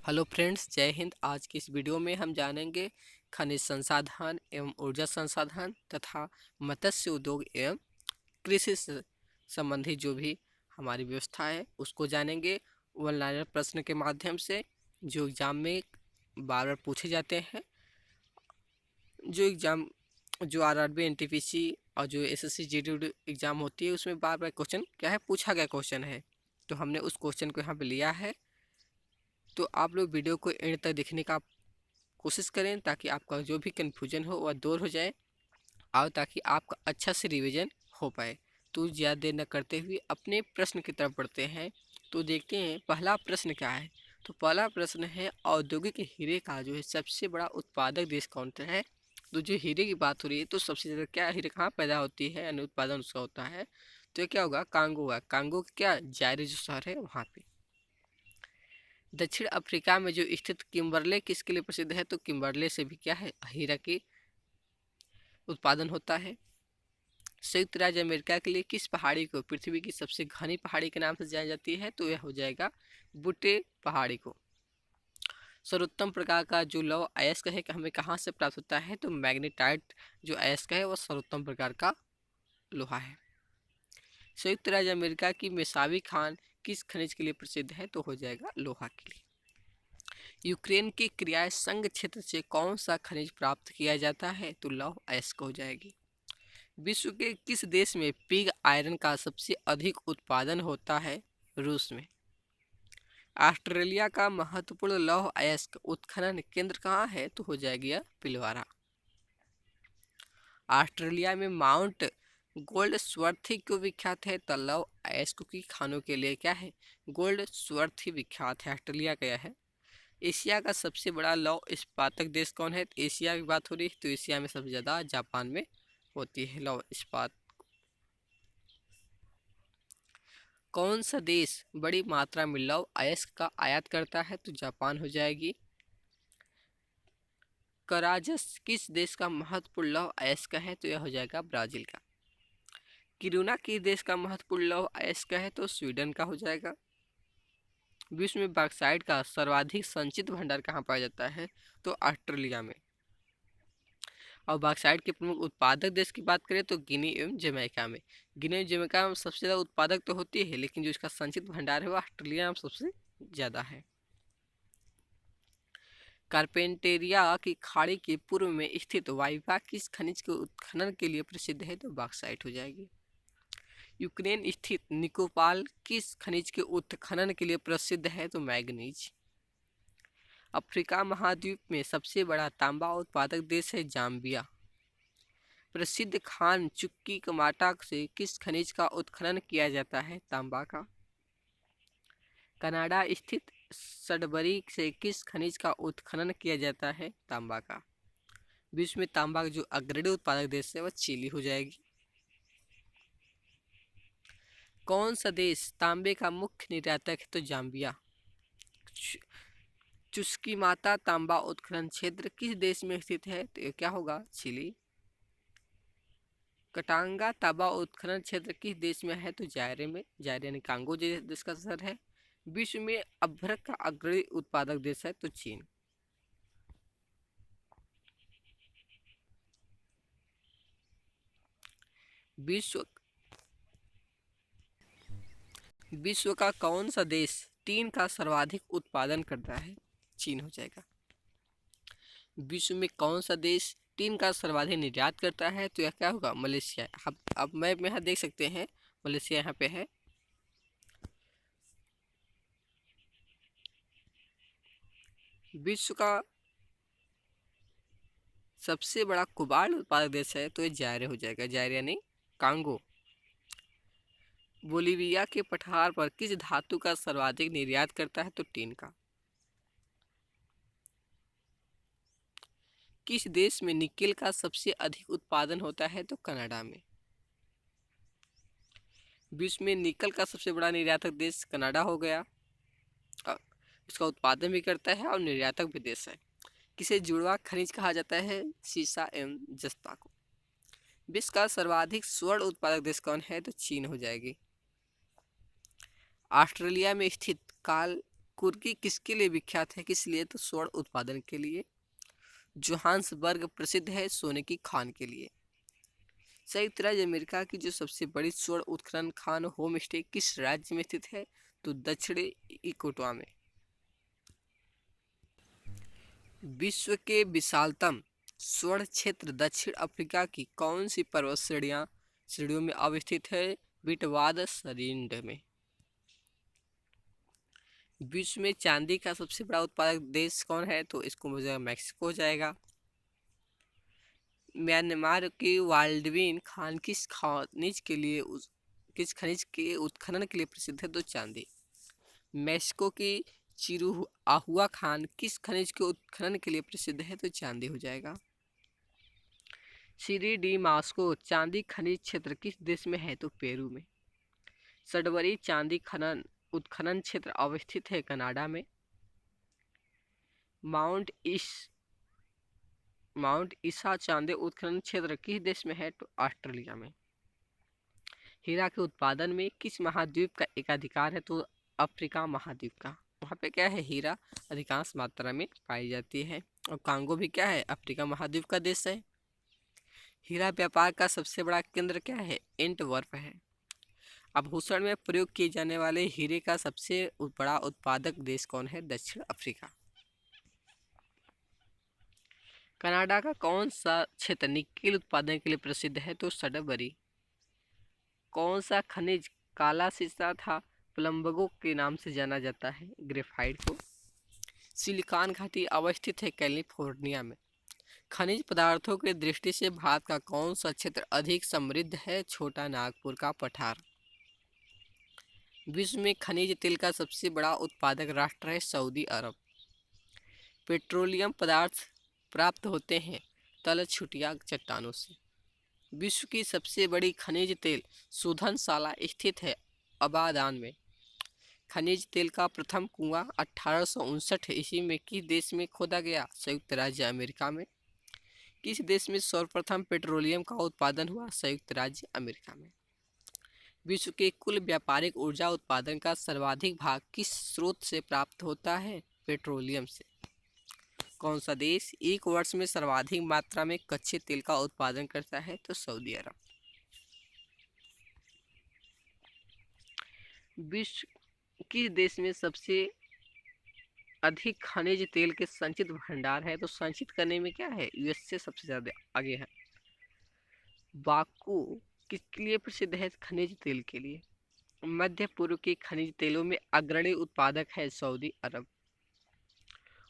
Hello friends, जय हिंद। आज की इस वीडियो में हम जानेंगे खनिज संसाधन एवं ऊर्जा संसाधन तथा मत्स्य उद्योग एवं कृषि से संबंधित जो भी हमारी व्यवस्था है उसको जानेंगे वन लाइनर प्रश्न के माध्यम से, जो एग्ज़ाम में बार बार पूछे जाते हैं। जो आरआरबी एनटीपीसी और जो एसएससी जीडी एग्ज़ाम होती है उसमें बार बार क्वेश्चन क्या है, पूछा गया क्वेश्चन है। तो हमने उस क्वेश्चन को यहाँ पे लिया है। तो आप लोग वीडियो को एंड तक देखने का कोशिश करें ताकि आपका जो भी कन्फ्यूजन हो वह दूर हो जाए और ताकि आपका अच्छा से रिवीजन हो पाए। तो ज़्यादा देर न करते हुए अपने प्रश्न की तरफ बढ़ते हैं। तो देखते हैं पहला प्रश्न क्या है। तो पहला प्रश्न है, औद्योगिक हीरे का जो है सबसे बड़ा उत्पादक देश कौन सा है। तो जो हीरे की बात हो रही है तो सबसे ज़्यादा क्या हीरे कहाँ पैदा होती है, यानी उत्पादन उसका होता है। तो ये क्या होगा, कांगो होगा। कांगो क्या जायरे जो शहर है वहाँ पे। दक्षिण अफ्रीका में जो स्थित किम्बरले किसके लिए प्रसिद्ध है। तो किम्बरले से भी क्या है, हीरा की उत्पादन होता है। संयुक्त राज्य अमेरिका के लिए किस पहाड़ी को पृथ्वी की सबसे घनी पहाड़ी के नाम से जानी जाती है। तो यह हो जाएगा बुटे पहाड़ी को। सर्वोत्तम प्रकार का जो लौह अयस्क है कि हमें कहाँ से प्राप्त होता है। तो मैग्नेटाइट जो अयस्क है वह सर्वोत्तम प्रकार का लोहा है। संयुक्त राज्य अमेरिका की मेसावी खान किस खनिज के लिए प्रसिद्ध है। तो हो जाएगा लोहा के लिए। यूक्रेन की क्रियाय संघ क्षेत्र से कौन सा खनिज प्राप्त किया जाता है। तो लौह अयस्क हो जाएगी। विश्व के किस देश में पिग आयरन का सबसे अधिक उत्पादन होता है। रूस में। ऑस्ट्रेलिया का महत्वपूर्ण लौह अयस्क उत्खनन केंद्र कहाँ है। तो हो जाएगी यह पिलवारा। ऑस्ट्रेलिया में माउंट गोल्ड स्वर्थी क्यों विख्यात है। तो लौह अयस्क की खानों के लिए क्या है, गोल्ड स्वर्थी विख्यात है। ऑस्ट्रेलिया का यह है। एशिया का सबसे बड़ा लौह इस्पातक देश कौन है। तो एशिया की बात हो रही है तो एशिया में सबसे ज़्यादा जापान में होती है लौह इस्पात। कौन सा देश बड़ी मात्रा में लौह अयस्क का आयात करता है। तो जापान हो जाएगी। कराजस किस देश का महत्वपूर्ण लौह अयस्क है। तो यह हो जाएगा ब्राजील का। किरुना किस देश का महत्वपूर्ण लौह अयस्क है। तो स्वीडन का हो जाएगा। विश्व में बॉक्साइट का सर्वाधिक संचित भंडार कहाँ पाया जाता है। तो ऑस्ट्रेलिया में। और बॉक्साइट के प्रमुख उत्पादक देश की बात करें तो गिनी एवं जमैका में। गिनी एवं जमैका में सबसे ज़्यादा उत्पादक तो होती है, लेकिन जो इसका संचित भंडार है वो ऑस्ट्रेलिया में सबसे ज़्यादा है। कारपेंटेरिया की खाड़ी के पूर्व में स्थित वाइवा किस खनिज के उत्खनन के लिए प्रसिद्ध है। तो बॉक्साइट हो जाएगी। यूक्रेन स्थित निकोपाल किस खनिज के उत्खनन के लिए प्रसिद्ध है। तो मैग्नीज। अफ्रीका महाद्वीप में सबसे बड़ा तांबा उत्पादक देश है जाम्बिया। प्रसिद्ध खान चुक्की कमाटा से किस खनिज का उत्खनन किया जाता है। तांबा का। कनाडा स्थित सडबरी से किस खनिज का उत्खनन किया जाता है। तांबा का। विश्व में तांबा का जो अग्रणी उत्पादक देश है वह चिली हो जाएगी। कौन सा देश तांबे का मुख्य निर्यातक है। तो जाम्बिया। चुस्की माता तांबा उत्खनन क्षेत्र किस देश में स्थित है। तो ये क्या होगा, चिली। कटांगा तांबा उत्खनन क्षेत्र किस देश में है। तो जायरे में। जायरे यानी कांगो देश का शहर है। विश्व में अभ्रक का अग्रणी उत्पादक देश है। तो चीन। विश्व विश्व का कौन सा देश टीन का सर्वाधिक उत्पादन करता है। चीन हो जाएगा। विश्व में कौन सा देश टीन का सर्वाधिक निर्यात करता है। तो यह क्या होगा, मलेशिया। अब मैप में यहाँ देख सकते हैं मलेशिया यहाँ पे है। विश्व का सबसे बड़ा कोबाल्ट उत्पादक देश है। तो ये जायरे हो जाएगा। जायरे यानी कांगो। बोलीविया के पठार पर किस धातु का सर्वाधिक निर्यात करता है। तो टीन का। किस देश में निकेल का सबसे अधिक उत्पादन होता है। तो कनाडा में। विश्व में निकल का सबसे बड़ा निर्यातक देश कनाडा हो गया। इसका उत्पादन भी करता है और निर्यातक भी देश है। किसे जुड़वा खनिज कहा जाता है। सीसा एवं जस्ता को। विश्व का सर्वाधिक स्वर्ण उत्पादक देश कौन है। तो चीन हो जाएगी। ऑस्ट्रेलिया में स्थित काल कुर्की किसके लिए विख्यात है? किस लिए? तो स्वर्ण उत्पादन के लिए। जोहान्सबर्ग प्रसिद्ध है सोने की खान के लिए। संयुक्त राज्य अमेरिका की जो सबसे बड़ी स्वर्ण उत्खनन खान होम स्टे किस राज्य में स्थित है? तो दक्षिणी इक्वेटोर में। विश्व के विशालतम स्वर्ण क्षेत्र दक्षिण अफ्रीका की कौन सी पर्वत श्रेणियों में अवस्थित है? विटवादसरिंड में। विश्व में चांदी का सबसे बड़ा उत्पादक देश कौन है? तो इसको मुझे मैक्सिको हो जाएगा। म्यांमार की वाल्डविन खान किस खनिज के उत्खनन के लिए प्रसिद्ध है? तो चांदी। मैक्सिको की चिरुआहुआ खान किस खनिज के उत्खनन के लिए प्रसिद्ध है? तो चांदी हो जाएगा। सीरी डी मास्को चांदी खनिज क्षेत्र किस देश में है? तो पेरू में। सडबरी चांदी उत्खनन क्षेत्र अवस्थित है कनाडा में। माउंट ईसा चांदी उत्खनन क्षेत्र किस देश में है? तो ऑस्ट्रेलिया में। हीरा के उत्पादन में किस महाद्वीप का एकाधिकार है? तो अफ्रीका महाद्वीप का। वहाँ पे क्या है? हीरा अधिकांश मात्रा में पाई जाती है। और कांगो भी क्या है? अफ्रीका महाद्वीप का देश है। हीरा व्यापार का सबसे बड़ा केंद्र क्या है? एंटवर्प है। आभूषण में प्रयोग किए जाने वाले हीरे का सबसे बड़ा उत्पादक देश कौन है? दक्षिण अफ्रीका। कनाडा का कौन सा क्षेत्र निकेल उत्पादन के लिए प्रसिद्ध है? तो सडबरी। कौन सा खनिज काला शीशा था प्लम्बगो के नाम से जाना जाता है? ग्रेफाइट को। सिलिकॉन घाटी अवस्थित है कैलिफोर्निया में। खनिज पदार्थों की दृष्टि से भारत का कौन सा क्षेत्र अधिक समृद्ध है? छोटा नागपुर का पठार। विश्व में खनिज तेल का सबसे बड़ा उत्पादक राष्ट्र है सऊदी अरब। पेट्रोलियम पदार्थ प्राप्त होते हैं तलछुटिया चट्टानों से। विश्व की सबसे बड़ी खनिज तेल शोधनशाला स्थित है अबादान में। खनिज तेल का प्रथम कुआं 1859 ईस्वी में किस देश में खोदा गया? संयुक्त राज्य अमेरिका में। किस देश में सर्वप्रथम पेट्रोलियम का उत्पादन हुआ? संयुक्त राज्य अमेरिका में। विश्व के कुल व्यापारिक ऊर्जा उत्पादन का सर्वाधिक भाग किस स्रोत से प्राप्त होता है? पेट्रोलियम से। कौन सा देश एक वर्ष में सर्वाधिक मात्रा में कच्चे तेल का उत्पादन करता है? तो सऊदी अरब। विश्व किस देश में सबसे अधिक खनिज तेल के संचित भंडार है? तो संचित करने में क्या है? यूएस से सबसे ज्यादा आगे है। बाकू किसके लिए प्रसिद्ध है? खनिज तेल के लिए। मध्य पूर्व के खनिज तेलों में अग्रणी उत्पादक है सऊदी अरब।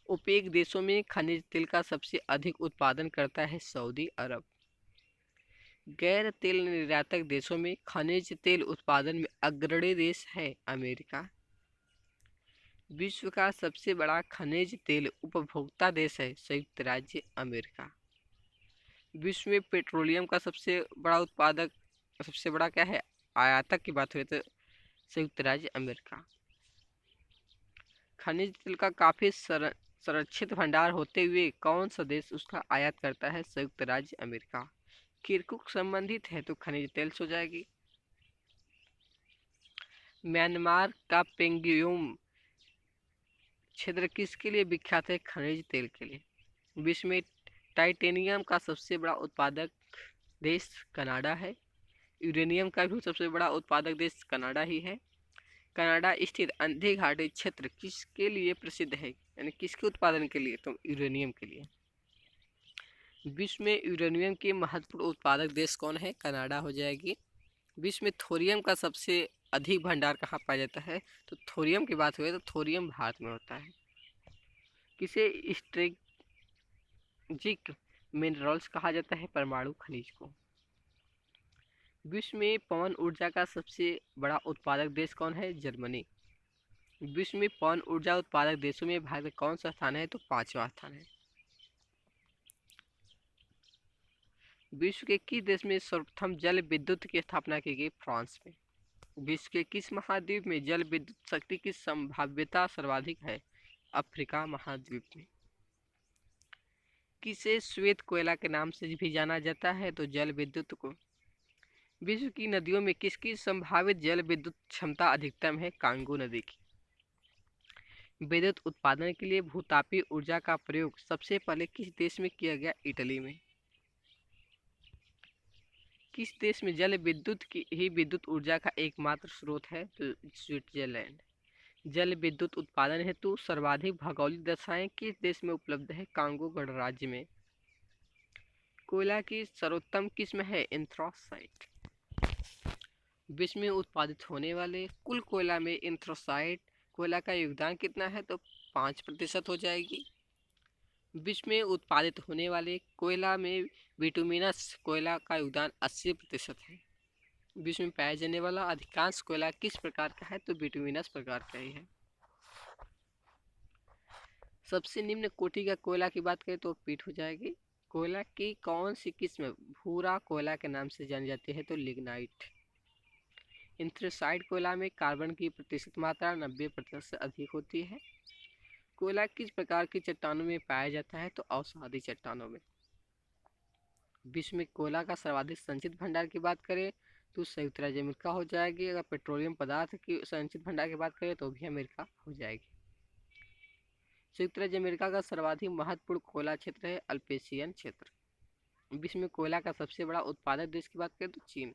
ओपेक देशों में खनिज तेल का सबसे अधिक उत्पादन करता है सऊदी अरब। गैर तेल निर्यातक देशों में खनिज तेल उत्पादन में अग्रणी देश है अमेरिका। विश्व का सबसे बड़ा खनिज तेल उपभोक्ता देश है संयुक्त राज्य अमेरिका। विश्व में पेट्रोलियम का सबसे बड़ा क्या है? आयातक की बात हुई तो संयुक्त राज्य अमेरिका। खनिज तेल का काफी संरक्षित भंडार होते हुए कौन सा देश उसका आयात करता है? संयुक्त राज्य अमेरिका। किरकुक संबंधित है तो खनिज तेल हो जाएगी। म्यांमार का पेंगुयम क्षेत्र किसके लिए विख्यात है? खनिज तेल के लिए। विश्व में टाइटेनियम का सबसे बड़ा उत्पादक देश कनाडा है। यूरेनियम का भी सबसे बड़ा उत्पादक देश कनाडा ही है। कनाडा स्थित अंधे घाटी क्षेत्र किसके लिए प्रसिद्ध है? यानी किसके उत्पादन के लिए? तो यूरेनियम के लिए। विश्व में यूरेनियम के महत्वपूर्ण उत्पादक देश कौन है? कनाडा हो जाएगी। विश्व में थोरियम का सबसे अधिक भंडार कहाँ पाया जाता है? तो थोरियम की बात हुई तो थोरियम भारत में होता है। किसे स्ट्रेटेजिक मिनरल्स कहा जाता है? परमाणु खनिज को। विश्व में पवन ऊर्जा का सबसे बड़ा उत्पादक देश कौन है? जर्मनी। विश्व में पवन ऊर्जा उत्पादक देशों में भारत का कौन सा स्थान है? तो 5वां स्थान है। विश्व के किस देश में सर्वप्रथम जल विद्युत की स्थापना की गई? फ्रांस में। विश्व के किस महाद्वीप में जल विद्युत शक्ति की संभाव्यता सर्वाधिक है? अफ्रीका महाद्वीप में। किसे श्वेत कोयला के नाम से भी जाना जाता है? तो जल विद्युत को। विश्व की नदियों में किसकी संभावित जल विद्युत क्षमता अधिकतम है? कांगो नदी की। विद्युत उत्पादन के लिए भूतापीय ऊर्जा का प्रयोग सबसे पहले किस देश में किया गया? इटली में। किस देश में जल विद्युत की ही विद्युत ऊर्जा का एकमात्र स्रोत है? तो स्विट्जरलैंड। जल विद्युत उत्पादन हेतु सर्वाधिक भौगोलिक दशाएं किस देश में उपलब्ध है? कांगो गणराज्य में। कोयला की सर्वोत्तम किस्म है? एंथ्रासाइट। विश्व में उत्पादित होने वाले कुल कोयला में एंथ्रासाइट कोयला का योगदान कितना है? तो 5% हो जाएगी। विश्व में उत्पादित होने वाले कोयला में बिटुमिनस कोयला का योगदान 80% है। विश्व में पाया जाने वाला अधिकांश कोयला किस प्रकार का है? तो बिटुमिनस प्रकार का ही है। सबसे निम्न कोटि का कोयला की बात करें तो पीट हो जाएगी। कोयला की कौन सी किस्म भूरा कोयला के नाम से जानी जाती है? तो लिग्नाइट। एंथ्रासाइट कोयला में कार्बन की प्रतिशत मात्रा 90% से अधिक होती है। कोयला किस प्रकार की चट्टानों में पाया जाता है? तो अवसादी चट्टानों में। विश्व में कोयला का सर्वाधिक संचित भंडार की बात करें तो संयुक्त राज्य अमेरिका हो जाएगी। अगर पेट्रोलियम पदार्थ की संचित भंडार की बात करें तो भी अमेरिका हो जाएगी। संयुक्त राज्य अमेरिका का सर्वाधिक महत्वपूर्ण कोयला क्षेत्र है अल्पेशियन क्षेत्र। विश्व में कोयला का सबसे बड़ा उत्पादक देश की बात करें तो चीन।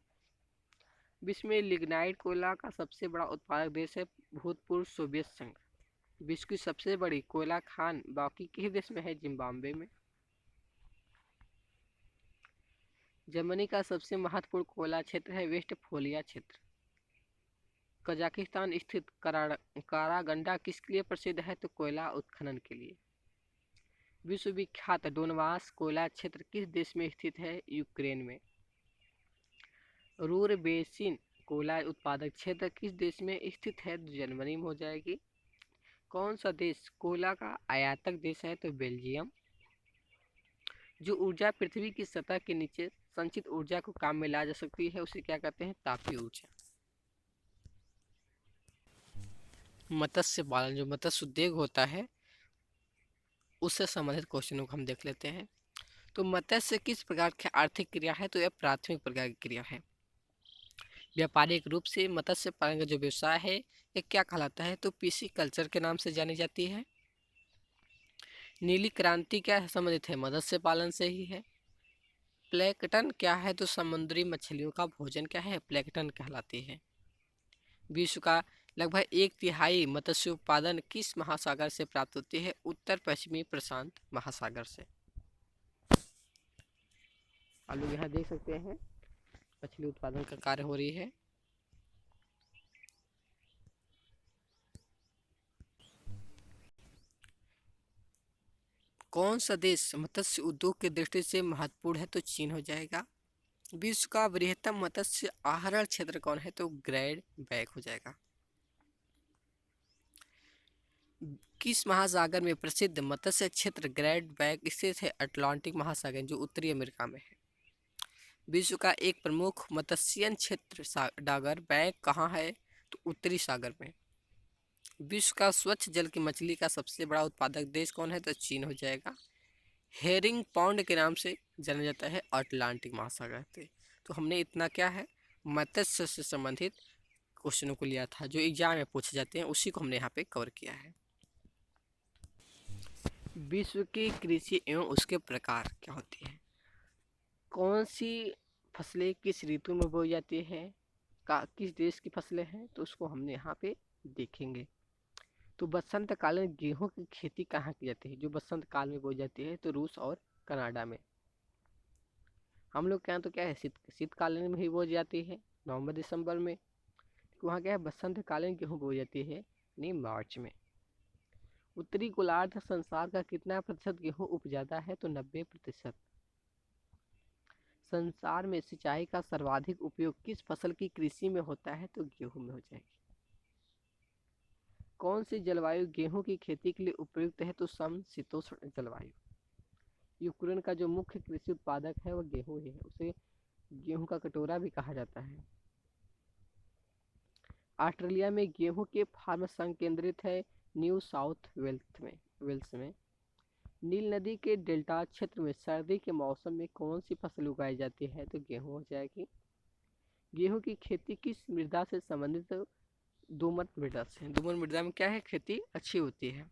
विश्व में लिग्नाइट कोयला का सबसे बड़ा उत्पादक देश है भूतपूर्व सोवियत संघ। विश्व की सबसे बड़ी कोयला खान बाकी किस देश में है? जिम्बाब्वे में। जर्मनी का सबसे महत्वपूर्ण कोयला क्षेत्र है वेस्टफोलिया क्षेत्र। कजाकिस्तान स्थित कारागंडा किसके लिए प्रसिद्ध है? तो कोयला उत्खनन के लिए। विश्व विख्यात डोनबास कोयला क्षेत्र किस देश में स्थित है? यूक्रेन में। रूर बेसिन कोयला उत्पादक क्षेत्र किस देश में स्थित है? तो जर्मनी में हो जाएगी। कौन सा देश कोयला का आयातक देश है? तो बेल्जियम। जो ऊर्जा पृथ्वी की सतह के नीचे संचित ऊर्जा को काम में ला जा सकती है उसे क्या कहते हैं? तापीय ऊर्जा। मत्स्य पालन जो मत्स्य उद्योग होता है उससे संबंधित क्वेश्चनों को हम देख लेते हैं। तो मत्स्य किस प्रकार की आर्थिक क्रिया है? तो यह प्राथमिक प्रकार की क्रिया है। व्यापारिक रूप से मत्स्य पालन का जो व्यवसाय है यह क्या कहलाता है? तो पीसी कल्चर के नाम से जानी जाती है। नीली क्रांति क्या संबंधित है? मत्स्य पालन से ही है। प्लैंकटन क्या है? तो समुद्री मछलियों का भोजन क्या है? प्लैंकटन कहलाती है। विश्व का लगभग 1/3 मत्स्य उत्पादन किस महासागर से प्राप्त होती है? उत्तर पश्चिमी प्रशांत महासागर से। आप लोग यहाँ देख सकते हैं मछली उत्पादन का कार्य हो रही है। कौन सा देश मत्स्य उद्योग की दृष्टि से महत्वपूर्ण है? तो चीन हो जाएगा। विश्व का बृहत्तम मत्स्य आहरण क्षेत्र कौन है? तो ग्रेट बैक हो जाएगा। किस महासागर में प्रसिद्ध मत्स्य क्षेत्र ग्रेट बैक स्थित है? अटलांटिक महासागर जो उत्तरी अमेरिका में है। विश्व का एक प्रमुख मत्स्यन क्षेत्र डागर बैंक कहाँ है? तो उत्तरी सागर में। विश्व का स्वच्छ जल की मछली का सबसे बड़ा उत्पादक देश कौन है? तो चीन हो जाएगा। हेरिंग पॉन्ड के नाम से जाना जाता है अटलांटिक महासागर से। तो हमने इतना क्या है मत्स्य से संबंधित क्वेश्चनों को लिया था जो एग्जाम में पूछे जाते हैं, उसी को हमने यहाँ पे कवर किया है। विश्व की कृषि एवं उसके प्रकार क्या होती है? कौन सी फसलें किस ऋतु में बोई जाती है? किस देश की फसलें हैं? तो उसको हमने यहाँ पे देखेंगे। तो बसंत काल में गेहूं की खेती कहाँ की जाती है? जो बसंत काल में बोई जाती है तो रूस और कनाडा में। हम लोग के यहाँ तो क्या है शीतकालीन में ही बोई जाती है नवंबर दिसंबर में। वहाँ क्या है बसंत कालीन गेहूँ बोई जाती है यानी मार्च में। उत्तरी गोलार्ध संसार का कितना प्रतिशत गेहूँ उपजाता है? तो 90%। संसार में सिंचाई का सर्वाधिक उपयोग किस फसल की कृषि में होता है? तो गेहूं में हो जाएगी। कौन सी जलवायु गेहूं की खेती के लिए उपयुक्त है? तो समशीतोष्ण जलवायु। यूक्रेन का जो मुख्य कृषि उत्पादक है वह गेहूं ही है, उसे गेहूं का कटोरा भी कहा जाता है। ऑस्ट्रेलिया में गेहूं के फार्म संकेंद्रित है न्यू साउथ वेल्स में। नील नदी के डेल्टा क्षेत्र में सर्दी के मौसम में कौन सी फसल उगाई जाती है? तो गेहूं हो जाएगी। गेहूं की खेती किस मृदा से संबंधित दोमट मृदा से। दोमट मृदा में क्या है, खेती अच्छी होती है।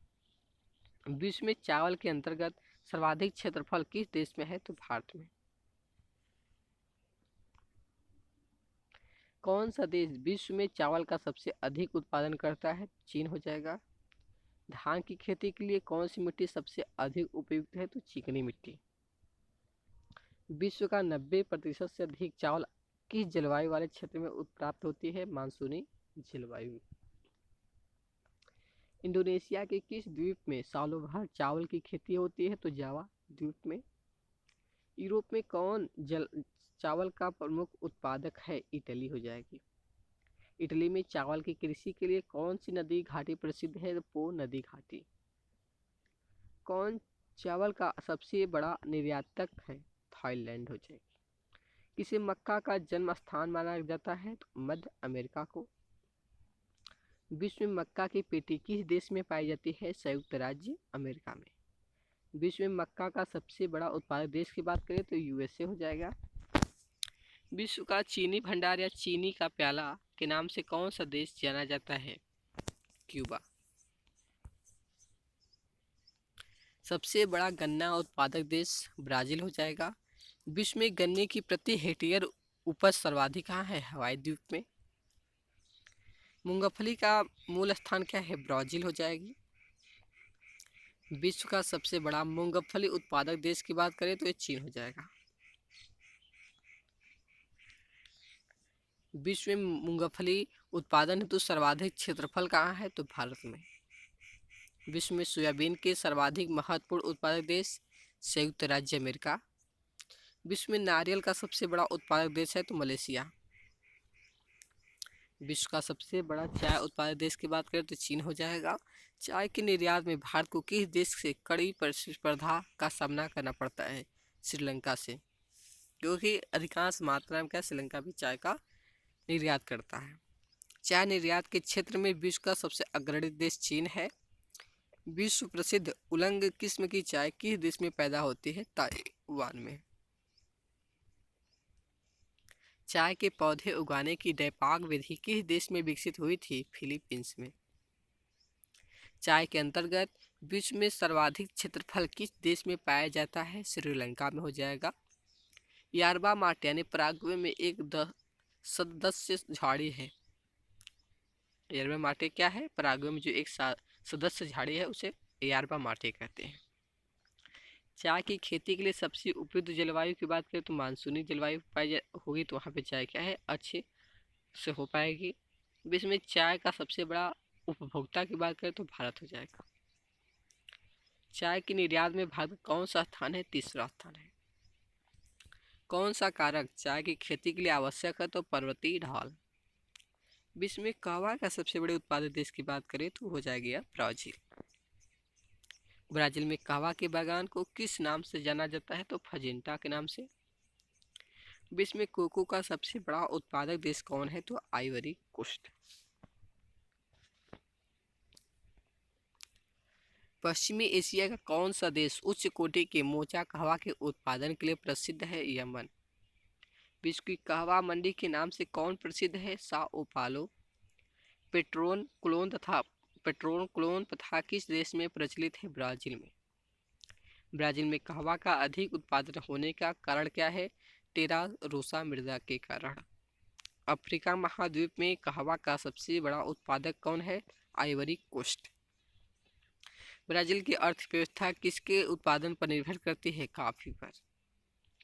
विश्व में चावल के अंतर्गत सर्वाधिक क्षेत्रफल किस देश में है, तो भारत में। कौन सा देश विश्व में चावल का सबसे अधिक उत्पादन करता है, चीन हो जाएगा। धान की खेती के लिए कौन सी मिट्टी सबसे अधिक उपयुक्त है, तो चिकनी मिट्टी। विश्व का 90% से अधिक चावल किस जलवायु वाले क्षेत्र में प्राप्त होती है, मानसूनी जलवायु। इंडोनेशिया के किस द्वीप में सालों भर चावल की खेती होती है, तो जावा द्वीप में। यूरोप में कौन चावल का प्रमुख उत्पादक है, इटली हो जाएगी। इटली में चावल की कृषि के लिए कौन सी नदी घाटी प्रसिद्ध है, तो पो नदी घाटी। कौन चावल का सबसे बड़ा निर्यातक है, थाईलैंड हो जाएगी। किसे मक्का का जन्म स्थान माना जाता है, तो मध्य अमेरिका को। विश्व में मक्का की पेटी किस देश में पाई जाती है, संयुक्त राज्य अमेरिका में। विश्व में मक्का का सबसे बड़ा उत्पादक देश की बात करें तो यूएसए हो जाएगा। विश्व का चीनी भंडार या चीनी का प्याला के नाम से कौन सा देश जाना जाता है, क्यूबा। सबसे बड़ा गन्ना उत्पादक देश ब्राजील हो जाएगा। विश्व में गन्ने की प्रति हेक्टेयर उपज सर्वाधिक कहाँ है, हवाई द्वीप में। मूंगफली का मूल स्थान क्या है, ब्राजील हो जाएगी। विश्व का सबसे बड़ा मूंगफली उत्पादक देश की बात करें तो ये चीन हो जाएगा। विश्व में मूंगफली उत्पादन हेतु सर्वाधिक क्षेत्रफल कहाँ है, तो भारत में। विश्व में सोयाबीन के सर्वाधिक महत्वपूर्ण उत्पादक देश संयुक्त राज्य अमेरिका। विश्व में नारियल का सबसे बड़ा उत्पादक देश है, तो मलेशिया। विश्व का सबसे बड़ा चाय उत्पादक देश की बात करें तो चीन हो जाएगा। चाय के निर्यात में भारत को किस देश से कड़ी प्रतिस्पर्धा का सामना करना पड़ता है, श्रीलंका से, क्योंकि अधिकांश मात्रा में क्या श्रीलंका भी चाय का निर्यात करता है। चाय निर्यात के क्षेत्र में विश्व का सबसे अग्रणी देश चीन है। विश्व प्रसिद्ध उलंग किस्म की चाय किस देश में पैदा होती है, ताइवान में। चाय के पौधे उगाने की व्यापक विधि किस देश में विकसित हुई थी, फिलीपींस में। चाय के अंतर्गत विश्व में सर्वाधिक क्षेत्रफल किस देश में पाया जाता है, श्रीलंका में हो जाएगा। यारबा माट यानी पराग्वे में एक सदस्य झाड़ी है। यारबा माटे क्या है, पराग्वे में जो एक सदस्य झाड़ी है उसे यारबा माटे कहते हैं। चाय की खेती के लिए सबसे उपयुक्त जलवायु की बात करें तो मानसूनी जलवायु पाई होगी, तो वहाँ पे चाय क्या है, अच्छे से हो पाएगी। विश्व में चाय का सबसे बड़ा उपभोक्ता की बात करें तो भारत हो जाएगा। चाय के निर्यात में भारत का कौन सा स्थान है, तीसरा स्थान है। कौन सा कारक चाय की खेती के लिए आवश्यक है, तो पर्वतीय ढाल। विश्व में कहवा का सबसे बड़े उत्पादक देश की बात करें तो हो जाएगी ब्राजील। ब्राजील में कहवा के बागान को किस नाम से जाना जाता है, तो फजेंटा के नाम से। विश्व में कोको का सबसे बड़ा उत्पादक देश कौन है, तो आइवरी कोस्ट। पश्चिमी एशिया का कौन सा देश उच्च कोटि के मोचा कहवा के उत्पादन के लिए प्रसिद्ध है, यमन। विश्व की कहवा मंडी के नाम से कौन प्रसिद्ध है, साओ पालो। पेट्रोन क्लोन तथा किस देश में प्रचलित है, ब्राजील में। ब्राजील में कहवा का अधिक उत्पादन होने का कारण क्या है, टेरा रोसा मृदा के कारण। अफ्रीका महाद्वीप में कहवा का सबसे बड़ा उत्पादक कौन है, आइवरी कोस्ट। ब्राजील की अर्थव्यवस्था किसके उत्पादन पर निर्भर करती है, कॉफी पर।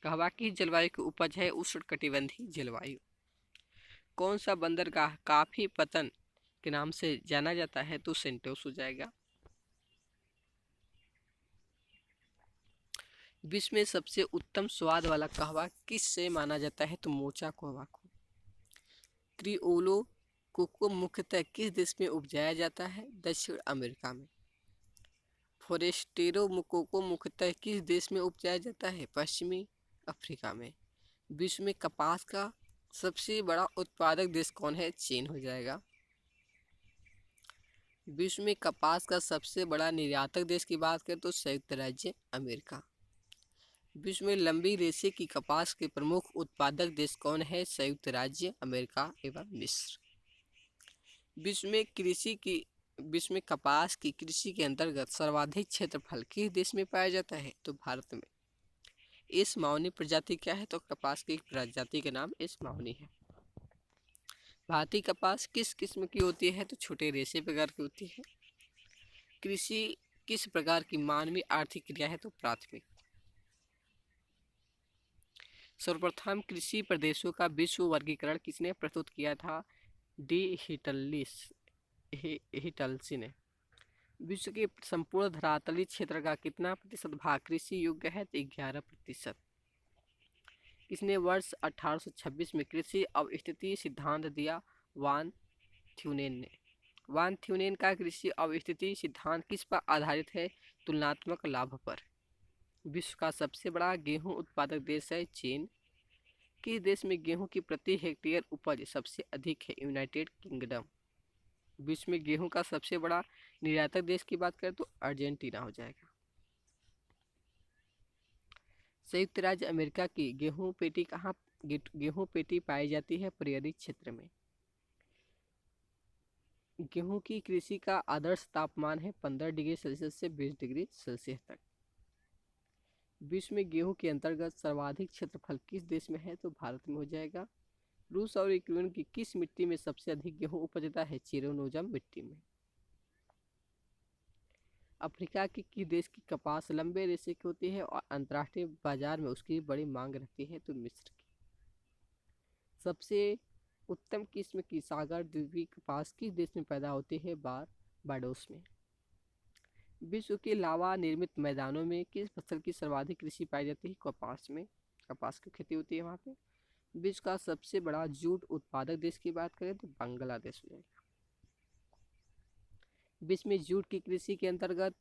कहवा की जलवायु की उपज है, उष्णकटिबंधीय जलवायु। कौन सा बंदरगाह काफी पतन के नाम से जाना जाता है, तो सेंटोस हो जाएगा। विश्व में सबसे उत्तम स्वाद वाला कहवा किस से माना जाता है, तो मोचा कहवा को। क्रिओलो कोको मुख्यतः किस देश में उपजाया जाता है, दक्षिण अमेरिका में। फोरेस्टेरो कोको मुख्यतः किस देश में उपजाया जाता है, पश्चिमी अफ्रीका में। विश्व में कपास का सबसे बड़ा उत्पादक देश कौन है, चीन हो जाएगा। विश्व में कपास का सबसे बड़ा निर्यातक देश की बात करें तो संयुक्त राज्य अमेरिका। विश्व में लंबी रेशे की कपास के प्रमुख उत्पादक देश कौन है, संयुक्त राज्य अमेरिका एवं मिस्र। विश्व में कपास की कृषि के अंतर्गत सर्वाधिक क्षेत्रफल किस देश में पाया जाता है? तो भारत में। इस मावनी प्रजाति क्या है? तो कपास की एक प्रजाति का नाम इस मावनी है। भारतीय कपास किस किस्म की होती है? तो छोटे रेशे प्रकार की होती है। कृषि किस प्रकार की मानवीय आर्थिक क्रिया है? तो प्राथमिक। सर्वप्रथम कृषि प्रदेशों का विश्व वर्गीकरण किसने प्रस्तुत किया था? डी हिटलसी ने। विश्व के संपूर्ण धरातलीय क्षेत्र का कितना प्रतिशत भाग कृषि योग्य है? तो 11%। किसने वर्ष 1826 में कृषि अवस्थिति सिद्धांत दिया? वान थ्यूनेन ने। वान थ्यूनेन का कृषि अवस्थिति सिद्धांत किस पर आधारित है? तुलनात्मक लाभ पर। विश्व का सबसे बड़ा गेहूं उत्पादक देश है चीन। किस देश में गेहूं की प्रति हेक्टेयर उपज सबसे अधिक है? United kingdom. विश्व में गेहूं का सबसे बड़ा निर्यातक देश की बात करें तो अर्जेंटीना हो जाएगा। संयुक्त राज्य अमेरिका की गेहूं पेटी कहाँ गेहूं पेटी पाई जाती है? प्रेयरी क्षेत्र में। गेहूं की कृषि का आदर्श तापमान है 15 डिग्री सेल्सियस से 20 डिग्री सेल्सियस तक। विश्व में गेहूं के अंतर्गत सर्वाधिक क्षेत्रफल किस देश में है? तो भारत में हो जाएगा। रूस और यूक्रेन की किस मिट्टी में सबसे अधिक गेहूं उपजता है? चिरोनोजम मिट्टी में। अफ्रीका की किस देश की कपास लंबे रेशे की होती है और अंतर्राष्ट्रीय बाजार में उसकी बड़ी मांग रहती है? तो मिस्र की। सबसे उत्तम किस्म की सागर द्वीपीय कपास किस देश में पैदा होती है? बारबाडोस में। विश्व के लावा निर्मित मैदानों में किस फसल की सर्वाधिक कृषि पाई जाती है? कपास में। कपास की खेती होती है वहाँ पे। विश्व का सबसे बड़ा जूट उत्पादक देश की बात करें तो बांग्लादेश हो जाएगा। विश्व में जूट की कृषि के अंतर्गत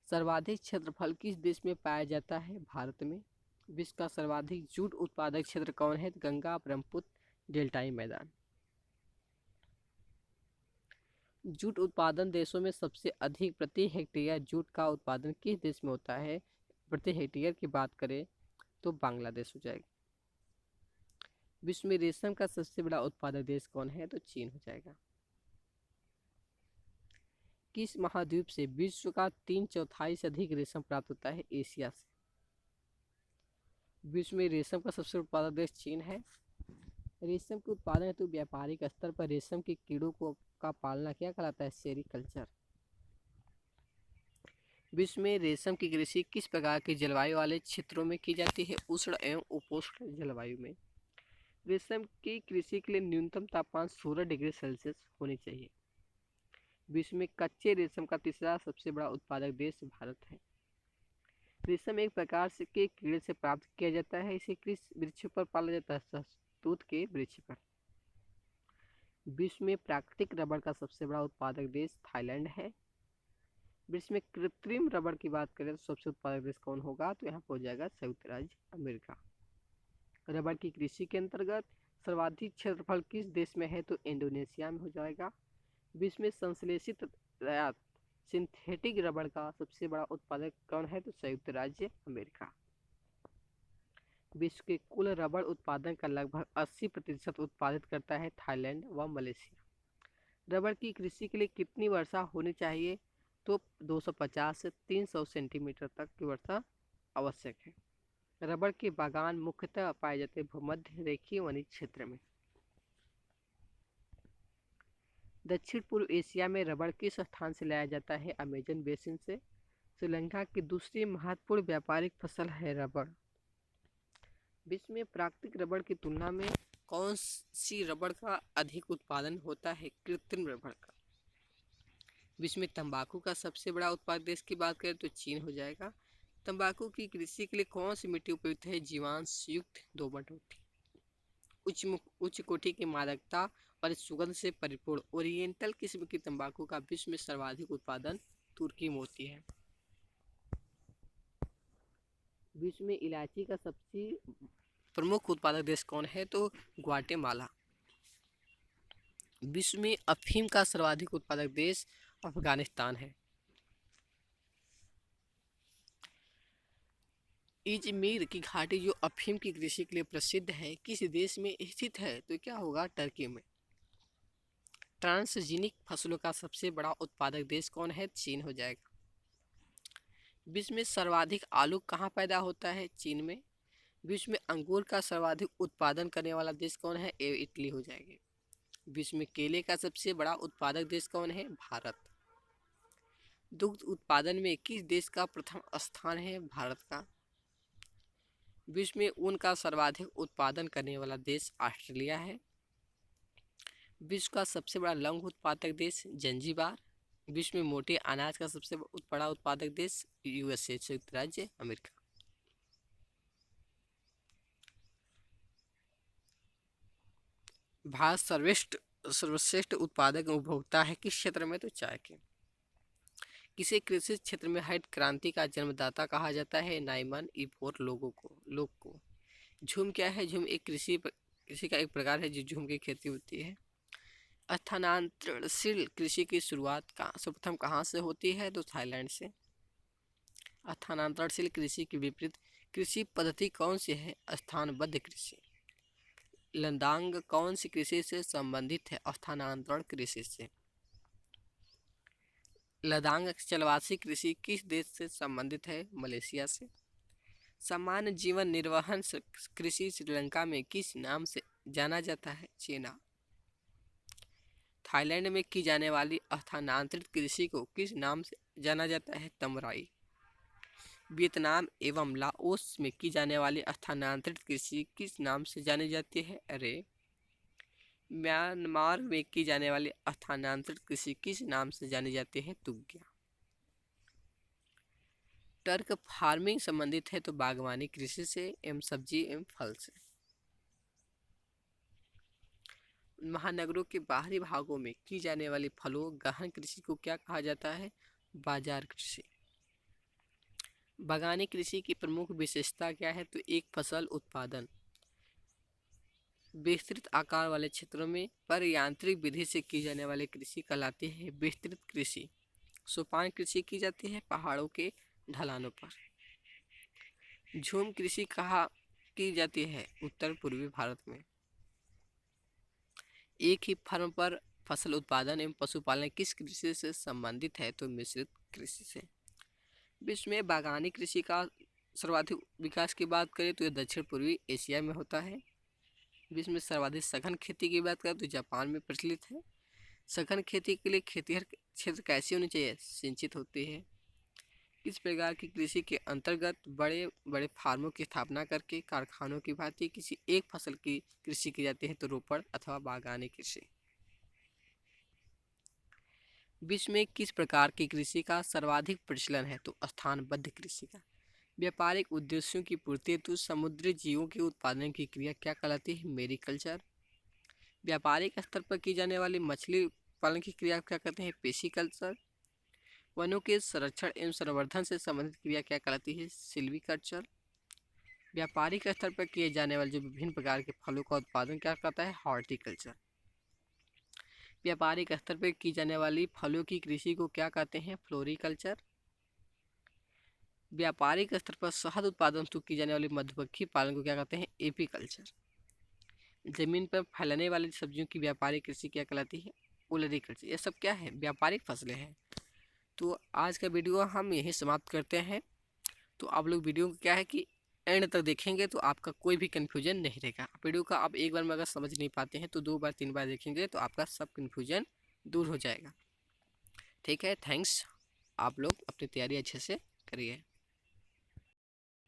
सर्वाधिक क्षेत्रफल किस देश में पाया जाता है? भारत में। विश्व का सर्वाधिक जूट उत्पादक क्षेत्र कौन है? गंगा ब्रह्मपुत्र डेल्टाई मैदान। जूट उत्पादन देशों में सबसे अधिक प्रति हेक्टेयर जूट का उत्पादन किस देश में होता है? प्रति हेक्टेयर की बात करें तो बांग्लादेश हो जाएगा। विश्व में रेशम का सबसे बड़ा उत्पादक देश कौन है? तो चीन हो जाएगा। किस महाद्वीप से विश्व का 3/4 से अधिक रेशम प्राप्त होता है? एशिया से। विश्व में रेशम का सबसे उत्पादक देश चीन है। रेशम के उत्पादन हेतु व्यापारिक स्तर पर रेशम के कीड़ों को का पालना क्या कहलाता है? सेरीकल्चर। विश्व में रेशम की कृषि किस प्रकार के जलवायु वाले क्षेत्रों में की जाती है? उष्ण एवं उपोष्ण जलवायु में। रेशम की कृषि के लिए न्यूनतम तापमान 16 डिग्री सेल्सियस होनी चाहिए। विश्व में कच्चे रेशम का तीसरा सबसे बड़ा उत्पादक देश भारत है। रेशम एक प्रकार से के कीड़े से प्राप्त किया जाता है। इसे किस वृक्ष पर पाला जाता है? शहतूत के वृक्ष पर। विश्व में प्राकृतिक रबड़ का सबसे बड़ा उत्पादक देश थाईलैंड है। विश्व में कृत्रिम रबड़ की बात करें तो सबसे उत्पादक देश कौन होगा? तो यहाँ पर हो जाएगा संयुक्त राज्य अमेरिका। रबड़ की कृषि के अंतर्गत सर्वाधिक क्षेत्रफल किस देश में है? तो इंडोनेशिया में हो जाएगा। विश्व में संश्लेषित सिंथेटिक रबड़ का सबसे बड़ा उत्पादक कौन है? तो संयुक्त राज्य अमेरिका। विश्व के कुल रबड़ उत्पादन का लगभग 80% उत्पादित करता है थाईलैंड व मलेशिया। रबड़ की कृषि के लिए कितनी वर्षा होनी चाहिए? तो 250 से 300 सेंटीमीटर तक की वर्षा आवश्यक है। रबड़ के बागान मुख्यतः पाए जाते हैं भूमध्य रेखीय वनी क्षेत्र में। दक्षिण पूर्व एशिया में रबड़ किस स्थान से लाया जाता है? अमेजन बेसिन से। श्रीलंका की दूसरी महत्वपूर्ण व्यापारिक फसल है रबड़। विश्व में प्राकृतिक रबड़ की तुलना में कौन सी रबड़ का अधिक उत्पादन होता है? कृत्रिम रबड़ का। विश्व में तंबाकू का सबसे बड़ा उत्पादक देश की बात करें तो चीन हो जाएगा। तंबाकू की कृषि के लिए कौन सी मिट्टी उपयुक्त है? जीवांश युक्त दोमट मिट्टी। उच्च कोटि की मादकता और सुगंध से परिपूर्ण ओरिएंटल किस्म की तंबाकू का विश्व में सर्वाधिक उत्पादन तुर्की में होती है। विश्व में इलायची का सबसे प्रमुख उत्पादक देश कौन है? तो ग्वाटेमाला। विश्व में अफीम का सर्वाधिक उत्पादक देश अफगानिस्तान है। इजमीर की घाटी जो अफीम की कृषि के लिए प्रसिद्ध है किस देश में स्थित है? तो क्या होगा? टर्की में। ट्रांसजेनिक फसलों का सबसे बड़ा उत्पादक देश कौन है? चीन हो जाएगा। विश्व में सर्वाधिक आलू कहाँ पैदा होता है? चीन में। विश्व में अंगूर का सर्वाधिक उत्पादन करने वाला देश कौन है? इटली हो जाएगी। विश्व में केले का सबसे बड़ा उत्पादक देश कौन है? भारत। दुग्ध उत्पादन में किस देश का प्रथम स्थान है? भारत का। विश्व में ऊन का सर्वाधिक उत्पादन करने वाला देश ऑस्ट्रेलिया है। विश्व का सबसे बड़ा लौंग उत्पादक देश जंजीबार। विश्व में मोटे अनाज का सबसे बड़ा उत्पादक देश यूएसए, संयुक्त राज्य अमेरिका। भारत सर्वश्रेष्ठ उत्पादक उपभोक्ता है किस क्षेत्र में? तो चाय के। किसी कृषि क्षेत्र में हरित क्रांति का जन्मदाता कहा जाता है? नाइमन इफोर लोग को। झूम क्या है? झूम एक कृषि का एक प्रकार है जो झूम की खेती होती है। स्थानांतरणशील कृषि की शुरुआत सर्वप्रथम कहाँ से होती है? तो थाईलैंड से। स्थानांतरणशील कृषि के विपरीत कृषि पद्धति कौन सी है? स्थानबद्ध कृषि। लद्दाख कौन सी कृषि से संबंधित है? स्थानांतरण कृषि से। लद्दाख जलवासी कृषि किस देश से संबंधित है? मलेशिया से। सामान्य जीवन निर्वहन कृषि श्रीलंका में किस नाम से जाना जाता है? चीना। थाईलैंड में की जाने वाली स्थानांतरित कृषि को किस नाम से जाना जाता है? तमराई। वियतनाम एवं लाओस में की जाने वाली स्थानांतरित कृषि किस नाम से जानी जाती है? अरे। म्यांमार में की जाने वाली स्थानांतरित कृषि किस नाम से जानी जाती है? तुग्या। टर्क फार्मिंग संबंधित है तो बागवानी कृषि से एवं सब्जी एवं फल से। महानगरों के बाहरी भागों में की जाने वाली फलों गहन कृषि को क्या कहा जाता है? बाजार कृषि। बागानी कृषि की प्रमुख विशेषता क्या है? तो एक फसल उत्पादन। विस्तृत आकार वाले क्षेत्रों में पर यांत्रिक विधि से की जाने वाली कृषि कहलाती है विस्तृत कृषि। सोपान कृषि की जाती है पहाड़ों के ढलानों पर। झूम कृषि कहाँ की जाती है? उत्तर पूर्वी भारत में। एक ही फर्म पर फसल उत्पादन एवं पशुपालन किस कृषि से संबंधित है? तो मिश्रित कृषि से। विश्व में बागानी कृषि का सर्वाधिक विकास की बात करें तो यह दक्षिण पूर्वी एशिया में होता है। विश्व में सर्वाधिक सघन खेती की बात करें तो जापान में प्रचलित है। सघन खेती के लिए खेतिहर क्षेत्र कैसी होनी चाहिए? सिंचित होती है। किस प्रकार की कृषि के अंतर्गत बड़े बड़े फार्मों की स्थापना करके कारखानों की भांति किसी एक फसल की कृषि की जाती है? तो रोपण अथवा बागानी कृषि। विश्व में किस प्रकार की कृषि का सर्वाधिक प्रचलन है? तो स्थानबद्ध कृषि का। व्यापारिक उद्देश्यों की पूर्ति हेतु समुद्री जीवों के उत्पादन की क्रिया क्या कहलाती है? मेरीकल्चर। व्यापारिक स्तर पर की जाने वाली मछली पालन की क्रिया क्या कहते हैं? पेशीकल्चर। वनों के संरक्षण एवं संवर्धन से संबंधित क्रिया क्या कहलाती है? सिल्वीकल्चर। व्यापारिक स्तर पर किए जाने वाले जो विभिन्न प्रकार के फलों का उत्पादन क्या कहता है? हॉर्टिकल्चर। व्यापारिक स्तर पर की जाने वाली फलों की कृषि को क्या कहते हैं? फ्लोरिकल्चर। व्यापारिक स्तर पर शहद उत्पादन हेतु की जाने वाली मधुमक्खी पालन को क्या कहते हैं? एपीकल्चर। जमीन पर फैलने वाली सब्जियों की व्यापारिक कृषि क्या कहलाती है? ओलरीकल्चर। ये सब क्या है? व्यापारिक फसलें हैं। तो आज का वीडियो हम यहीं समाप्त करते हैं। तो आप लोग वीडियो को क्या है कि एंड तक देखेंगे तो आपका कोई भी कन्फ्यूजन नहीं रहेगा। वीडियो का आप एक बार में अगर समझ नहीं पाते हैं तो 2 बार 3 बार देखेंगे तो आपका सब कन्फ्यूजन दूर हो जाएगा। ठीक है, थैंक्स। आप लोग अपनी तैयारी अच्छे से करिए।